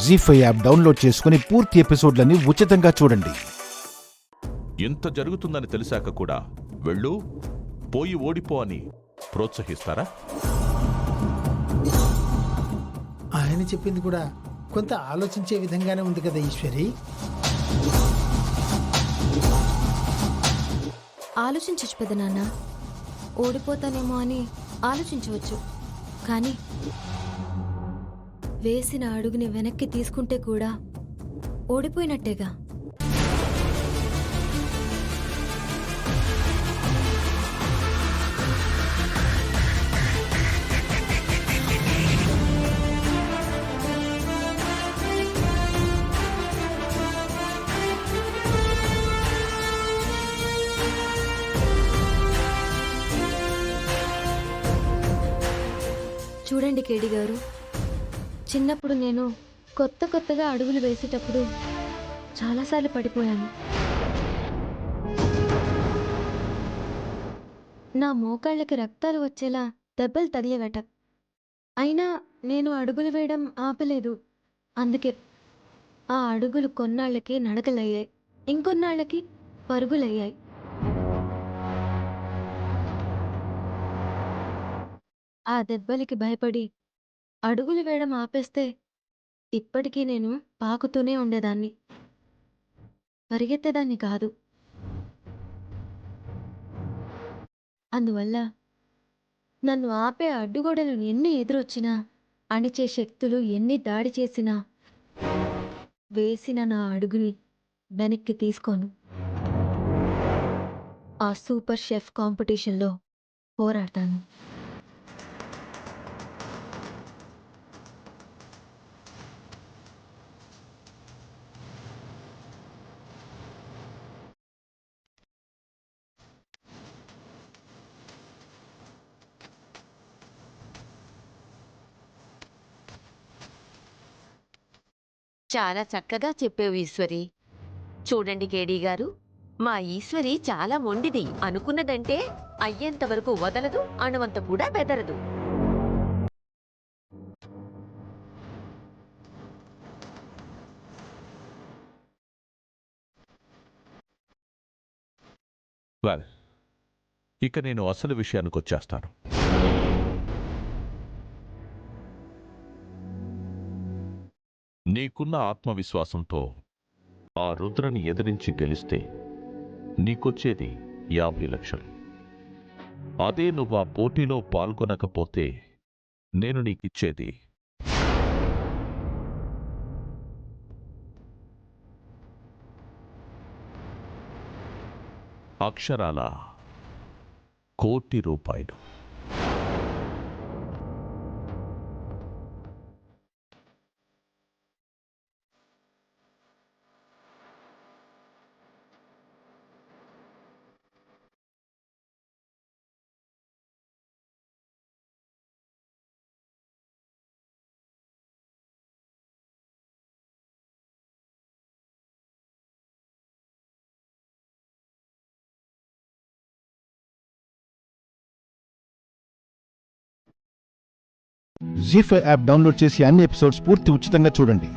జీ5 app download చేసుకుని పూర్తి ఎపిసోడ్లని ఉచితంగా చూడండి. ఇంత జరుగుతుందని తెలిసాక కూడా వెళ్ళు, పోయి ఓడిపో అని ప్రోత్సహిస్తారా? ఆయన చెప్పింది కూడా కొంత ఆలోచించే విధంగానే ఉంది కదా ఈశ్వరి. ఆలోచించచ్చు పెద్ద నాన్న, ఓడిపోతానేమో అని ఆలోచించవచ్చు, కానీ వేసిన అడుగుని వెనక్కి తీసుకుంటే కూడా ఓడిపోయినట్టేగా. చూడండి కేడి గారు, చిన్నప్పుడు నేను కొత్తగా అడుగులు వేసేటప్పుడు చాలాసార్లు పడిపోయాను. నా మోకాళ్ళకి రక్తాలు వచ్చేలా దెబ్బలు తగిలేవట. అయినా నేను అడుగులు వేయడం ఆపలేదు. అందుకే ఆ అడుగులు కొన్నాళ్ళకి నడకలయ్యాయి, ఇంకొన్నాళ్ళకి పరుగులయ్యాయి. ఆ దెబ్బలకి భయపడి అడుగులు వేయడం ఆపేస్తే ఇప్పటికీ నేను పాకుతూనే ఉండేదాన్ని, పరిగెత్తేదాన్ని కాదు. అందువల్ల నన్ను ఆపే అడ్డుగోడలు ఎన్ని ఎదురొచ్చినా, అణిచే శక్తులు ఎన్ని దాడి చేసినా, వేసిన నా అడుగుని వెనక్కి తీసుకోను. ఆ సూపర్ షెఫ్ కాంపిటీషన్లో పోరాడతాను. చాలా చక్కగా చెప్పేవు ఈశ్వరి. చూడండి కేడీ గారు, మా ఈశ్వరి చాలా మొండిది. అనుకున్నదంటే అయ్యేంతవరకు వదలదు, అణువంత కూడా బెదరదు. వెల్, ఇక నేను అసలు విషయానికి వచ్చేస్తాను. నీకున్న ఆత్మవిశ్వాసంతో ఆ రుద్రని ఎదిరించి గెలిస్తే నీకొచ్చేది 50 లక్షలు. అదే నువ్వు ఆ పోటీలో పాల్గొనకపోతే నేను నీకిచ్చేది అక్షరాల 1,00,00,000 రూపాయలు. జీ5 యాప్ డౌన్లోడ్ చేసి అన్ని ఎపిసోడ్స్ పూర్తి ఉచితంగా చూడండి.